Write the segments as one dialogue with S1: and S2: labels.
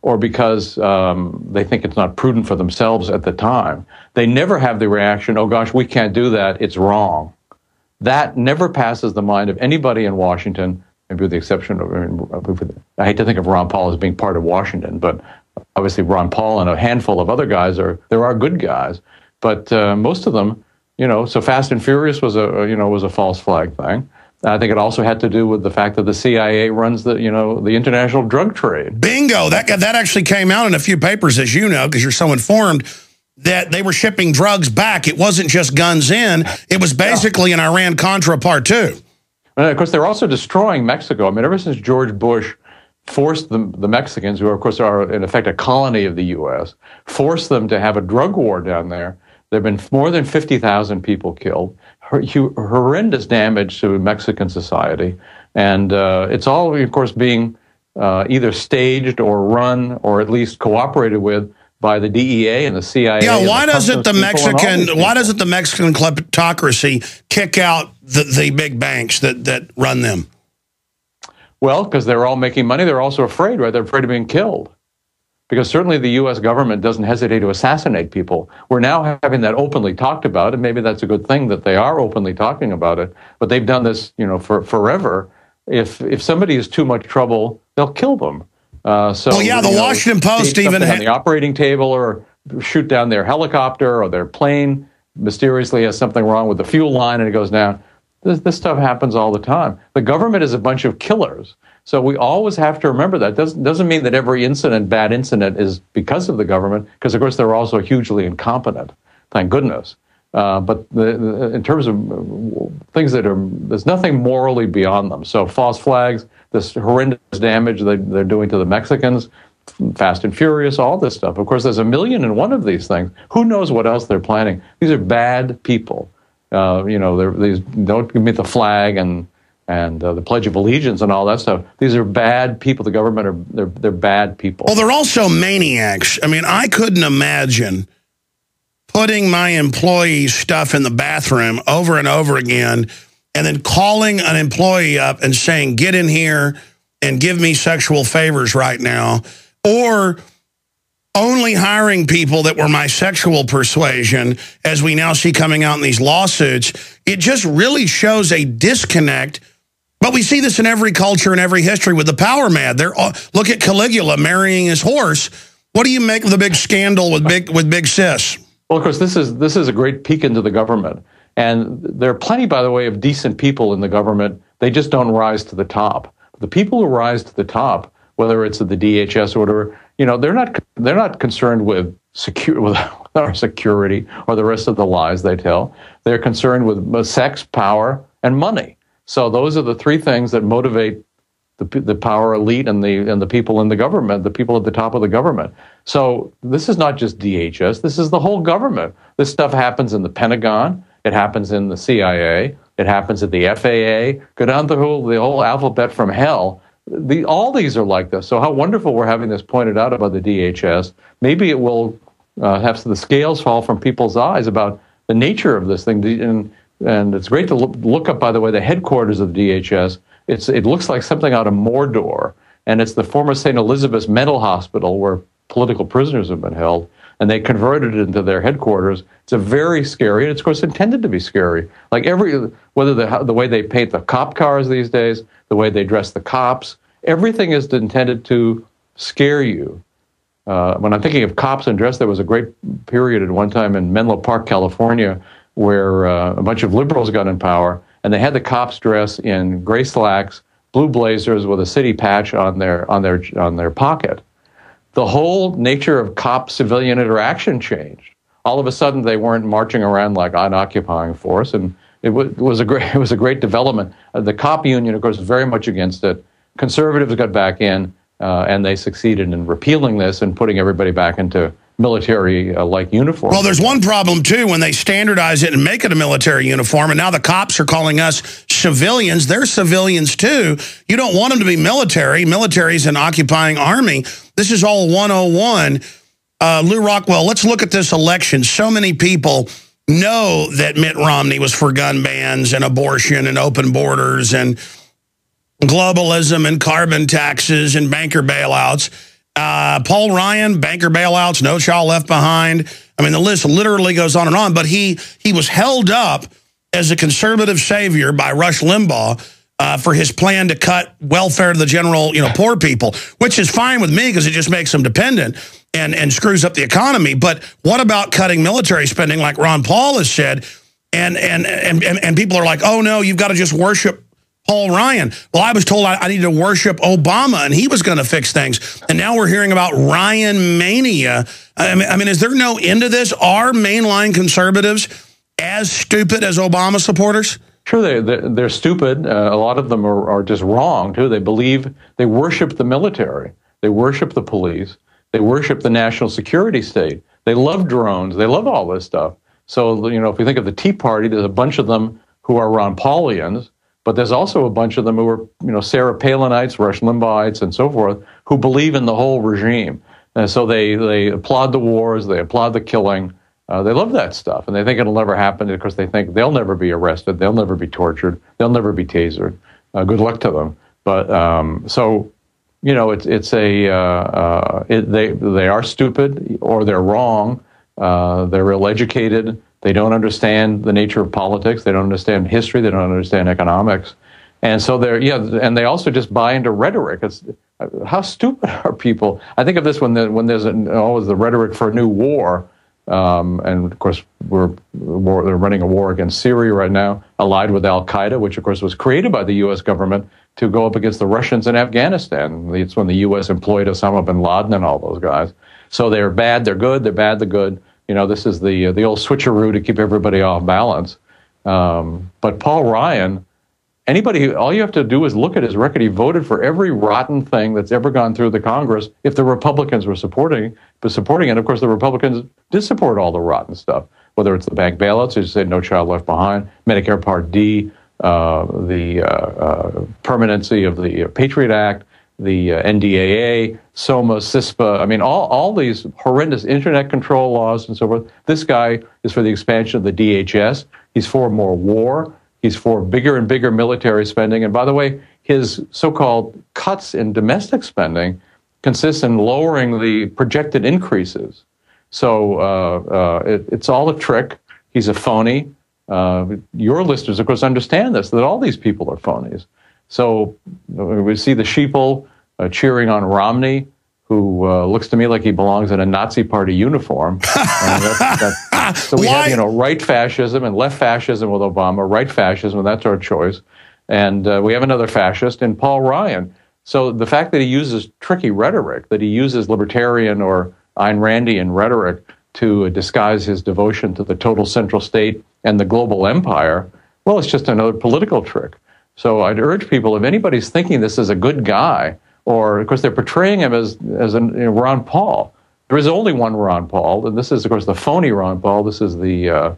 S1: or because they think it's not prudent for themselves at the time. They never have the reaction, oh gosh, we can't do that, it's wrong. That never passes the mind of anybody in Washington, maybe with the exception of, I hate to think of Ron Paul as being part of Washington, but obviously Ron Paul and a handful of other guys there are good guys, but most of them, so Fast and Furious was a false flag thing. I think it also had to do with the fact that the CIA runs the international drug trade.
S2: Bingo! That actually came out in a few papers, as you know, because you're so informed, that they were shipping drugs back. It wasn't just guns in. It was basically an Iran-Contra Part 2.
S1: And of course, they're also destroying Mexico. I mean, ever since George Bush forced the Mexicans, who of course are in effect a colony of the U.S., forced them to have a drug war down there. There have been more than 50,000 people killed. Horrendous damage to Mexican society, and it's all, of course, being either staged or run or at least cooperated with by the DEA and the CIA.
S2: Yeah, why doesn't the Mexican kleptocracy kick out the big banks that run them?
S1: Well, because they're all making money. They're also afraid, right? They're afraid of being killed. Because certainly the U.S. government doesn't hesitate to assassinate people. We're now having that openly talked about, and maybe that's a good thing that they are openly talking about it. But they've done this, for forever. If somebody is too much trouble, they'll kill them.
S2: The Washington Post even
S1: had on the operating table, or shoot down their helicopter or their plane. Mysteriously has something wrong with the fuel line, and it goes down. This stuff happens all the time. The government is a bunch of killers. So we always have to remember that. Doesn't mean that every bad incident is because of the government, because of course they're also hugely incompetent, thank goodness. But in terms of things there's nothing morally beyond them. So false flags, this horrendous damage they're doing to the Mexicans, Fast and Furious, all this stuff. Of course, there's 1,000,001 of these things. Who knows what else they're planning? These are bad people. These don't give me the flag and the Pledge of Allegiance and all that stuff. These are bad people. The government they're bad people.
S2: Well, they're also maniacs. I mean, I couldn't imagine putting my employee's stuff in the bathroom over and over again and then calling an employee up and saying, get in here and give me sexual favors right now, or only hiring people that were my sexual persuasion, as we now see coming out in these lawsuits. It just really shows a disconnect. But we see this in every culture and every history with the power mad. Look at Caligula marrying his horse. What do you make of the big scandal with Big Sis?
S1: Well, of course, this is a great peek into the government. And there are plenty, by the way, of decent people in the government. They just don't rise to the top. The people who rise to the top, whether it's at the DHS or whatever, they're not concerned with our security or the rest of the lies they tell. They're concerned with sex, power, and money. So those are the three things that motivate the power elite and the people in the government, the people at the top of the government. So this is not just DHS. This is the whole government. This stuff happens in the Pentagon. It happens in the CIA. It happens at the FAA. Go down the whole alphabet from hell. All these are like this. So how wonderful we're having this pointed out about the DHS. Maybe it will have the scales fall from people's eyes about the nature of this thing. And it's great to look up, by the way, the headquarters of the DHS. It looks like something out of Mordor, and it's the former St. Elizabeth's Mental Hospital where political prisoners have been held, and they converted it into their headquarters. It's a very scary, and it's of course intended to be scary. Like whether the way they paint the cop cars these days, the way they dress the cops, everything is intended to scare you. When I'm thinking of cops and dress, there was a great period at one time in Menlo Park, California, where a bunch of liberals got in power, and they had the cops dress in gray slacks, blue blazers with a city patch on their pocket. The whole nature of cop-civilian interaction changed. All of a sudden, they weren't marching around like an occupying force, and it was a great development. The cop union, of course, was very much against it. Conservatives got back in, and they succeeded in repealing this and putting everybody back into military-like uniform.
S2: Well, there's one problem, too, when they standardize it and make it a military uniform, and now the cops are calling us civilians. They're civilians, too. You don't want them to be military. Military's an occupying army. This is all 101. Lou Rockwell, let's look at this election. So many people know that Mitt Romney was for gun bans and abortion and open borders and globalism and carbon taxes and banker bailouts. Paul Ryan, banker bailouts, No Child Left Behind. I mean, the list literally goes on and on. But he was held up as a conservative savior by Rush Limbaugh for his plan to cut welfare to the general, poor people, which is fine with me because it just makes them dependent and screws up the economy. But what about cutting military spending, like Ron Paul has said? And people are like, oh no, you've got to just worship Paul Ryan. Well, I was told I needed to worship Obama, and he was going to fix things. And now we're hearing about Ryan mania. I mean, is there no end to this? Are mainline conservatives as stupid as Obama supporters?
S1: Sure, they're stupid. A lot of them are just wrong, too. They worship the military. They worship the police. They worship the national security state. They love drones. They love all this stuff. So, if you think of the Tea Party, there's a bunch of them who are Ron Paulians, but there's also a bunch of them who are, Sarah Palinites, Rush Limbaugh'ites, and so forth, who believe in the whole regime. And so they applaud the wars, they applaud the killing. They love that stuff, and they think it'll never happen because they think they'll never be arrested, they'll never be tortured, they'll never be tasered. Good luck to them. But they are stupid or they're wrong. They're ill-educated. They don't understand the nature of politics. They don't understand history. They don't understand economics. And so and they also just buy into rhetoric. How stupid are people? I think of this when there's always the rhetoric for a new war. And of course, they're running a war against Syria right now, allied with Al-Qaeda, which of course was created by the U.S. government to go up against the Russians in Afghanistan. It's when the U.S. employed Osama bin Laden and all those guys. So they're bad, they're good, they're bad, they're good. This is the old switcheroo to keep everybody off balance. But Paul Ryan, all you have to do is look at his record. He voted for every rotten thing that's ever gone through the Congress if the Republicans were supporting it. Of course, the Republicans did support all the rotten stuff, whether it's the bank bailouts, as you said, No Child Left Behind, Medicare Part D, the permanency of the Patriot Act, the NDAA, SOMA, CISPA. I mean, all these horrendous internet control laws and so forth. This guy is for the expansion of the DHS. He's for more war. He's for bigger and bigger military spending. And by the way, his so-called cuts in domestic spending consists in lowering the projected increases. So it's all a trick. He's a phony. Your listeners, of course, understand this, that all these people are phonies. So we see the sheeple cheering on Romney, who looks to me like he belongs in a Nazi party uniform. So we have, right fascism and left fascism with Obama, right fascism, that's our choice. And we have another fascist in Paul Ryan. So the fact that he uses tricky rhetoric, that he uses libertarian or Ayn Randian rhetoric to disguise his devotion to the total central state and the global empire, well, it's just another political trick. So I'd urge people, if anybody's thinking this is a good guy, or of course they're portraying him as Ron Paul. There is only one Ron Paul, and this is, of course, the phony Ron Paul. This is the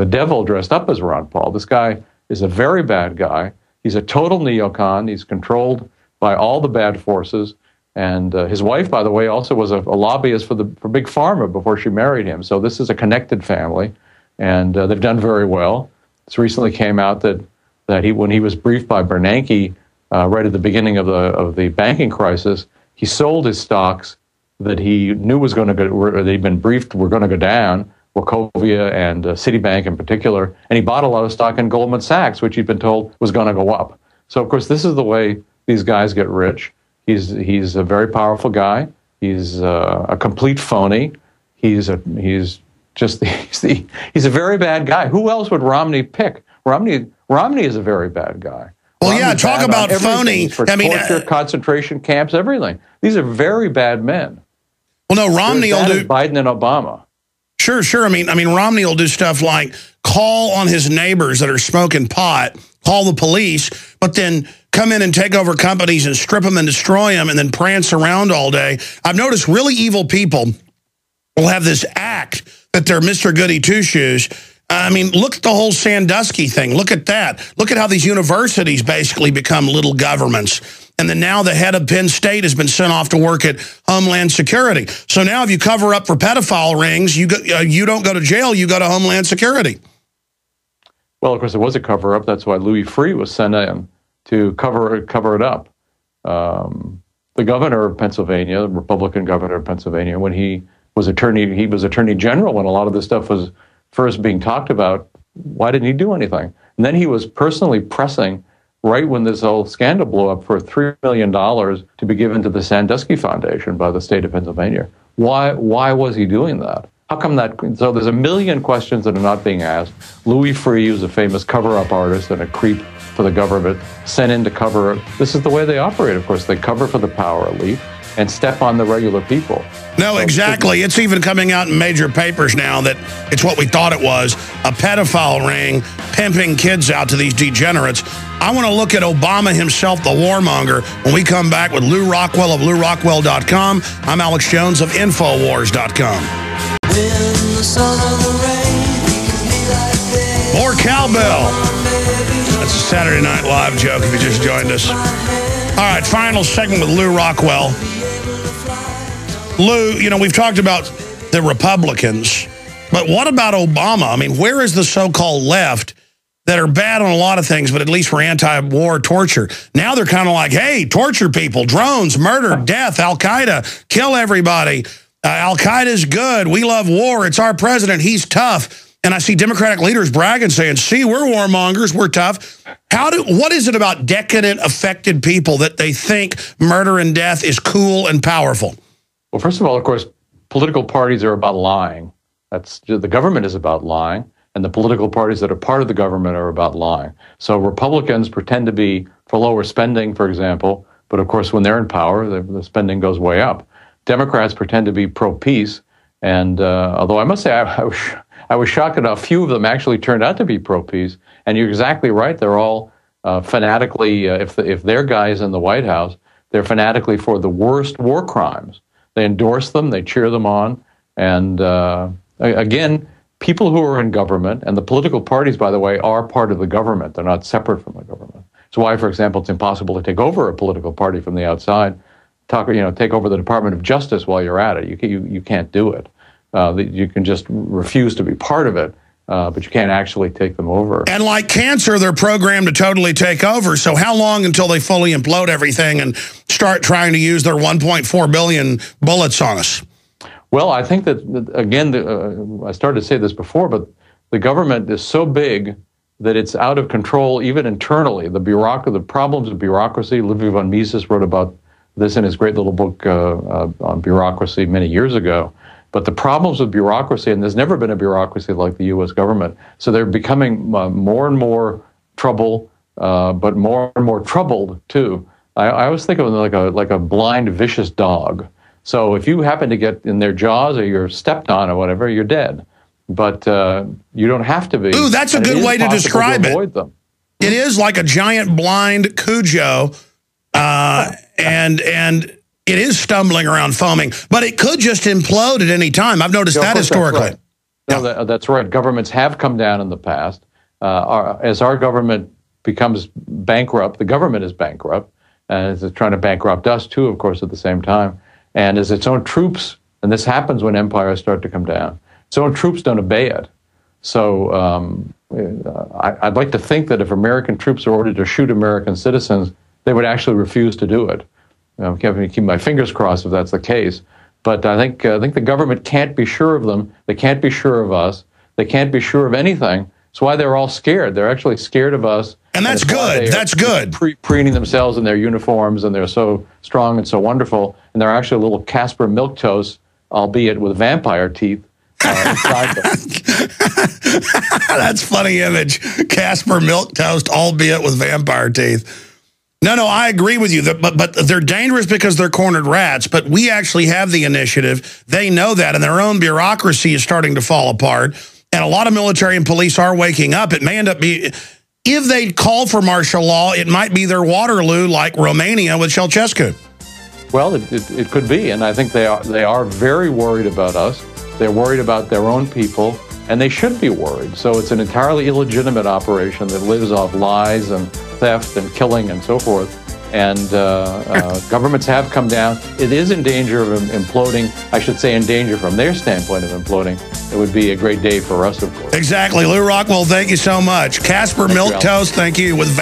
S1: devil dressed up as Ron Paul. This guy is a very bad guy. He's a total neocon. He's controlled by all the bad forces. And his wife, by the way, also was a lobbyist for Big Pharma before she married him. So this is a connected family, and they've done very well. This recently came out that when he was briefed by Bernanke right at the beginning of the banking crisis, he sold his stocks that he knew was going to go, or they'd been briefed were going to go down, Wachovia and Citibank in particular, and he bought a lot of stock in Goldman Sachs, which he'd been told was going to go up. So, of course, this is the way these guys get rich. He's a very powerful guy. He's a complete phony. He's a very bad guy. Who else would Romney pick? Romney is a very bad guy.
S2: Well,
S1: Romney's
S2: yeah, talk about phony.
S1: For torture, concentration camps, everything. These are very bad men.
S2: Well, no, Romney will do
S1: Biden and Obama.
S2: Sure. I mean, Romney will do stuff like call on his neighbors that are smoking pot, call the police, but then come in and take over companies and strip them and destroy them, and then prance around all day. I've noticed really evil people will have this act that they're Mr. Goody Two-Shoes. I mean, look at the whole Sandusky thing. Look at that. Look at how these universities basically become little governments. And then now the head of Penn State has been sent off to work at Homeland Security. So now if you cover up for pedophile rings, you don't go to jail, you go to Homeland Security.
S1: Well, of course, it was a cover-up. That's why Louis Freeh was sent in to cover it up. the governor of Pennsylvania, the Republican governor of Pennsylvania, when he was attorney general when a lot of this stuff was first being talked about. Why didn't he do anything? And then he was personally pressing, right when this whole scandal blew up, for $3 million to be given to the Sandusky Foundation by the state of Pennsylvania. Why was he doing that? How come that? So there's a million questions that are not being asked. Louis Freeh, who's a famous cover-up artist and a creep for the government, sent in to cover it. This is the way they operate, of course. They cover for the power elite and step on the regular people.
S2: No, exactly. It's even coming out in major papers now that it's what we thought it was, a pedophile ring pimping kids out to these degenerates. I want to look at Obama himself, the warmonger, when we come back with Lou Rockwell of LouRockwell.com. I'm Alex Jones of Infowars.com. More cowbell. That's a Saturday Night Live joke if you just joined us. All right, final segment with Lou Rockwell. Lou, you know, we've talked about the Republicans, but what about Obama? I mean, where is the so-called left that are bad on a lot of things, but at least we're anti-war torture? Now they're kind of like, hey, torture people, drones, murder, death, Al-Qaeda, kill everybody. Al-Qaeda's good. We love war. It's our president. He's tough. And I see Democratic leaders bragging, saying, see, we're warmongers. We're tough. What is it about decadent, affected people that they think murder and death is cool and powerful?
S1: Well, first of all, of course, political parties are about lying. The government is about lying, and the political parties that are part of the government are about lying. So Republicans pretend to be for lower spending, for example, but of course, when they're in power, the spending goes way up. Democrats pretend to be pro-peace, and although I must say I was shocked at how few of them actually turned out to be pro-peace. And you're exactly right; they're all fanatically, if their guy is in the White House, they're fanatically for the worst war crimes. They endorse them, they cheer them on, and again, people who are in government, and the political parties, by the way, are part of the government. They're not separate from the government. It's why, for example, it's impossible to take over a political party from the outside. Take over the Department of Justice while you're at it. You can't do it. You can just refuse to be part of it, but you can't actually take them over. And like cancer, they're programmed to totally take over. So how long until they fully implode everything and start trying to use their 1.4 billion bullets on us? Well, I think that, again, I started to say this before, but the government is so big that it's out of control even internally. The problems of bureaucracy, Ludwig von Mises wrote about this in his great little book on bureaucracy many years ago. But the problems with bureaucracy, and there's never been a bureaucracy like the U.S. government, so they're becoming more and more trouble, but more and more troubled, too. I always think of them like a blind, vicious dog. So if you happen to get in their jaws or you're stepped on or whatever, you're dead. But you don't have to be. Ooh, that's a good way to describe it. Avoid them. It is like a giant blind Cujo, and it is stumbling around, foaming, but it could just implode at any time. I've noticed that historically. That's right. No, that's right. Governments have come down in the past. As our government becomes bankrupt, the government is bankrupt, and it's trying to bankrupt us too, of course, at the same time. And as its own troops, and this happens when empires start to come down, its own troops don't obey it. So I'd like to think that if American troops are ordered to shoot American citizens, they would actually refuse to do it. I'm keeping my fingers crossed if that's the case. But I think the government can't be sure of them. They can't be sure of us. They can't be sure of anything. That's why they're all scared. They're actually scared of us. And that's good. That's good. Preening themselves in their uniforms, and they're so strong and so wonderful. And they're actually little Casper milquetoast, albeit with vampire teeth, inside them. That's a funny image. Casper milquetoast, albeit with vampire teeth. No, I agree with you. But they're dangerous because they're cornered rats. But we actually have the initiative. They know that, and their own bureaucracy is starting to fall apart. And a lot of military and police are waking up. It may end up being, if they call for martial law, it might be their Waterloo, like Romania with Ceausescu. Well, it could be, and I think they are very worried about us. They're worried about their own people, and they should be worried. So it's an entirely illegitimate operation that lives off lies and theft and killing and so forth. And governments have come down. It is in danger of imploding. I should say in danger from their standpoint of imploding. It would be a great day for us, of course. Exactly. Lou Rockwell, thank you so much. Casper Milquetoast, thank you. With